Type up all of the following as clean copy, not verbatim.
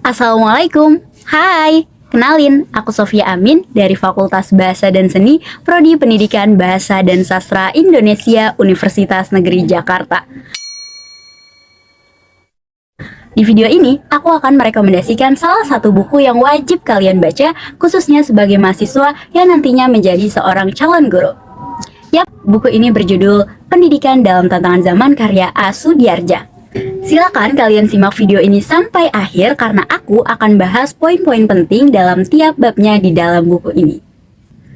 Assalamualaikum, hai, kenalin, aku Sofia Amin dari Fakultas Bahasa dan Seni, Prodi Pendidikan Bahasa dan Sastra Indonesia, Universitas Negeri Jakarta. Di video ini, aku akan merekomendasikan salah satu buku yang wajib kalian baca, khususnya sebagai mahasiswa yang nantinya menjadi seorang calon guru. Yap, buku ini berjudul Pendidikan dalam Tantangan Zaman karya A. Sudiardja. Silakan kalian simak video ini sampai akhir karena aku akan bahas poin-poin penting dalam tiap babnya di dalam buku ini.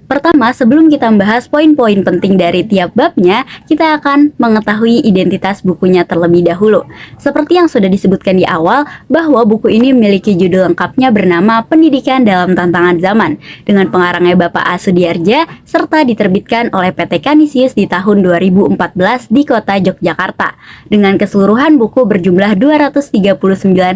Pertama, sebelum kita membahas poin-poin penting dari tiap babnya, kita akan mengetahui identitas bukunya terlebih dahulu. Seperti yang sudah disebutkan di awal, bahwa buku ini memiliki judul lengkapnya bernama Pendidikan dalam Tantangan Zaman, dengan pengarangnya Bapak A. Sudiardja, serta diterbitkan oleh PT Kanisius di tahun 2014 di kota Yogyakarta. Dengan keseluruhan buku berjumlah 239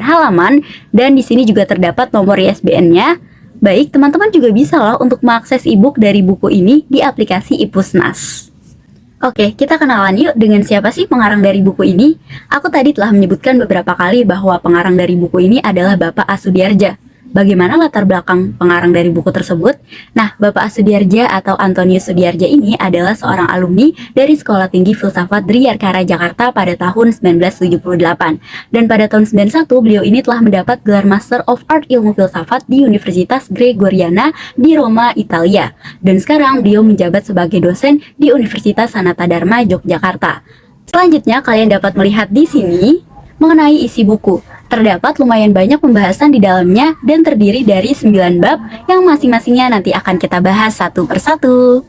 halaman, dan di sini juga terdapat nomor ISBN-nya. Baik, teman-teman juga bisa loh untuk mengakses e-book dari buku ini di aplikasi iPusnas. Oke, kita kenalan yuk dengan siapa sih pengarang dari buku ini. Aku tadi telah menyebutkan beberapa kali bahwa pengarang dari buku ini adalah Bapak A. Sudiardja. Bagaimana latar belakang pengarang dari buku tersebut? Nah, Bapak A. Sudiardja atau Antonius Sudiardja ini adalah seorang alumni dari Sekolah Tinggi Filsafat Driyarkara Jakarta pada tahun 1978. Dan pada tahun 91, beliau ini telah mendapat gelar Master of Art Ilmu Filsafat di Universitas Gregoriana di Roma, Italia. Dan sekarang beliau menjabat sebagai dosen di Universitas Sanata Dharma, Yogyakarta. Selanjutnya, kalian dapat melihat di sini mengenai isi buku. Terdapat lumayan banyak pembahasan di dalamnya dan terdiri dari 9 bab yang masing-masingnya nanti akan kita bahas satu persatu.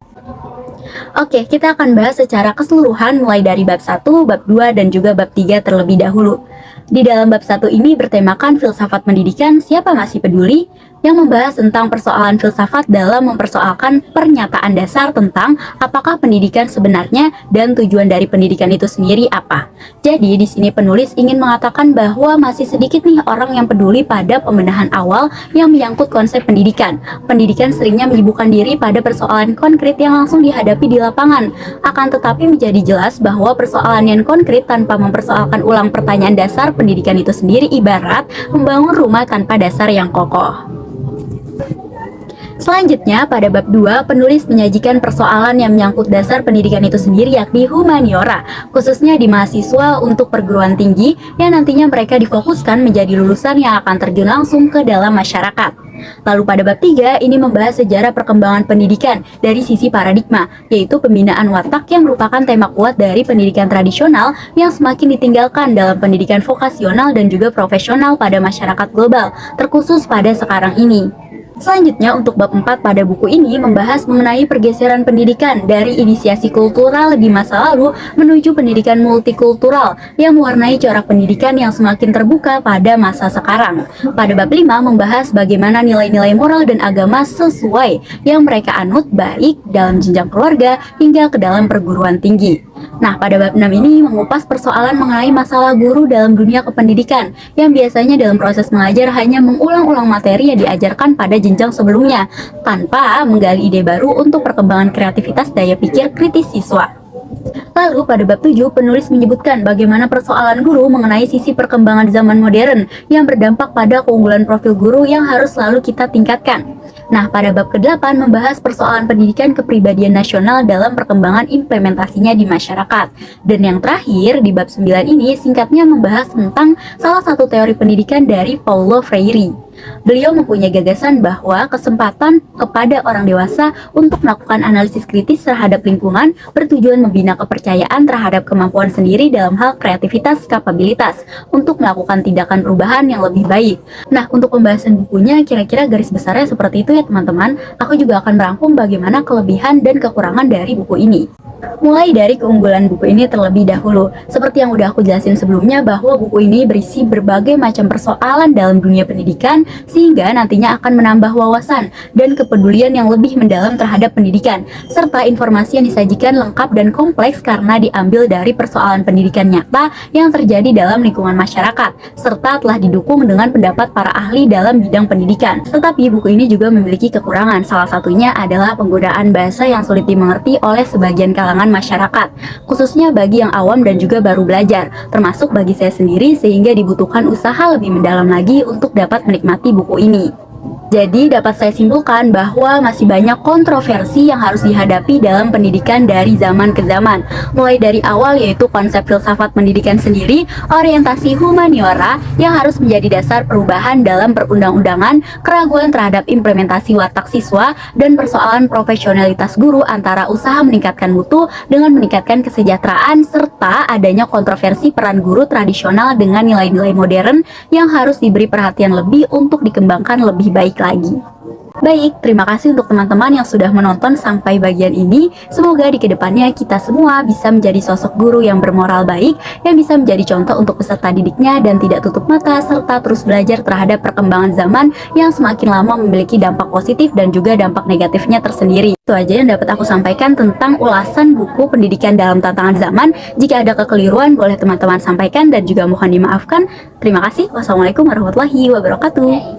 Oke, kita akan bahas secara keseluruhan mulai dari bab 1, bab 2, dan juga bab 3 terlebih dahulu. Di dalam bab 1 ini bertemakan filsafat pendidikan, siapa masih peduli, yang membahas tentang persoalan filsafat dalam mempersoalkan pernyataan dasar tentang apakah pendidikan sebenarnya dan tujuan dari pendidikan itu sendiri apa. Jadi di sini penulis ingin mengatakan bahwa masih sedikit nih orang yang peduli pada pembenahan awal yang menyangkut konsep pendidikan. Pendidikan seringnya menyibukkan diri pada persoalan konkret yang langsung dihadapi di lapangan. Akan tetapi menjadi jelas bahwa persoalan yang konkret tanpa mempersoalkan ulang pertanyaan dasar pendidikan itu sendiri ibarat membangun rumah tanpa dasar yang kokoh. Selanjutnya, pada bab 2, penulis menyajikan persoalan yang menyangkut dasar pendidikan itu sendiri yakni humaniora, khususnya di mahasiswa untuk perguruan tinggi yang nantinya mereka difokuskan menjadi lulusan yang akan terjun langsung ke dalam masyarakat. Lalu pada bab 3, ini membahas sejarah perkembangan pendidikan dari sisi paradigma, yaitu pembinaan watak yang merupakan tema kuat dari pendidikan tradisional yang semakin ditinggalkan dalam pendidikan vokasional dan juga profesional pada masyarakat global, terkhusus pada sekarang ini. Selanjutnya, untuk bab 4 pada buku ini membahas mengenai pergeseran pendidikan dari inisiasi kultural di masa lalu menuju pendidikan multikultural yang mewarnai corak pendidikan yang semakin terbuka pada masa sekarang. Pada bab 5 membahas bagaimana nilai-nilai moral dan agama sesuai yang mereka anut baik dalam jenjang keluarga hingga ke dalam perguruan tinggi. Nah, pada bab 6 ini mengupas persoalan mengenai masalah guru dalam dunia kependidikan yang biasanya dalam proses mengajar hanya mengulang-ulang materi yang diajarkan pada jenjang sebelumnya tanpa menggali ide baru untuk perkembangan kreativitas daya pikir kritis siswa. Lalu pada bab 7 penulis menyebutkan bagaimana persoalan guru mengenai sisi perkembangan zaman modern yang berdampak pada keunggulan profil guru yang harus selalu kita tingkatkan. Nah, pada bab ke-8 membahas persoalan pendidikan kepribadian nasional dalam perkembangan implementasinya di masyarakat. Dan yang terakhir, di bab 9 ini singkatnya membahas tentang salah satu teori pendidikan dari Paulo Freire. Beliau mempunyai gagasan bahwa kesempatan kepada orang dewasa untuk melakukan analisis kritis terhadap lingkungan bertujuan membina kepercayaan terhadap kemampuan sendiri dalam hal kreativitas, kapabilitas untuk melakukan tindakan perubahan yang lebih baik. Nah, untuk pembahasan bukunya kira-kira garis besarnya seperti itu ya teman-teman. Aku juga akan merangkum bagaimana kelebihan dan kekurangan dari buku ini. Mulai dari keunggulan buku ini terlebih dahulu. Seperti yang udah aku jelasin sebelumnya bahwa buku ini berisi berbagai macam persoalan dalam dunia pendidikan sehingga nantinya akan menambah wawasan dan kepedulian yang lebih mendalam terhadap pendidikan, serta informasi yang disajikan lengkap dan kompleks karena diambil dari persoalan pendidikan nyata yang terjadi dalam lingkungan masyarakat, serta telah didukung dengan pendapat para ahli dalam bidang pendidikan. Tetapi buku ini juga memiliki kekurangan, salah satunya adalah penggunaan bahasa yang sulit dimengerti oleh sebagian kalangan kalangan masyarakat, khususnya bagi yang awam dan juga baru belajar, termasuk bagi saya sendiri, sehingga dibutuhkan usaha lebih mendalam lagi untuk dapat menikmati buku ini. Jadi dapat saya simpulkan bahwa masih banyak kontroversi yang harus dihadapi dalam pendidikan dari zaman ke zaman. Mulai dari awal yaitu konsep filsafat pendidikan sendiri, orientasi humaniora yang harus menjadi dasar perubahan dalam perundang-undangan, keraguan terhadap implementasi watak siswa, dan persoalan profesionalitas guru antara usaha meningkatkan mutu dengan meningkatkan kesejahteraan, serta adanya kontroversi peran guru tradisional dengan nilai-nilai modern yang harus diberi perhatian lebih untuk dikembangkan lebih baik lagi. Baik, terima kasih untuk teman-teman yang sudah menonton sampai bagian ini. Semoga di kedepannya kita semua bisa menjadi sosok guru yang bermoral baik, yang bisa menjadi contoh untuk peserta didiknya dan tidak tutup mata, serta terus belajar terhadap perkembangan zaman yang semakin lama memiliki dampak positif dan juga dampak negatifnya tersendiri. Itu aja yang dapat aku sampaikan tentang ulasan buku pendidikan dalam tantangan zaman. Jika ada kekeliruan, boleh teman-teman sampaikan dan juga mohon dimaafkan. Terima kasih. Wassalamualaikum warahmatullahi wabarakatuh.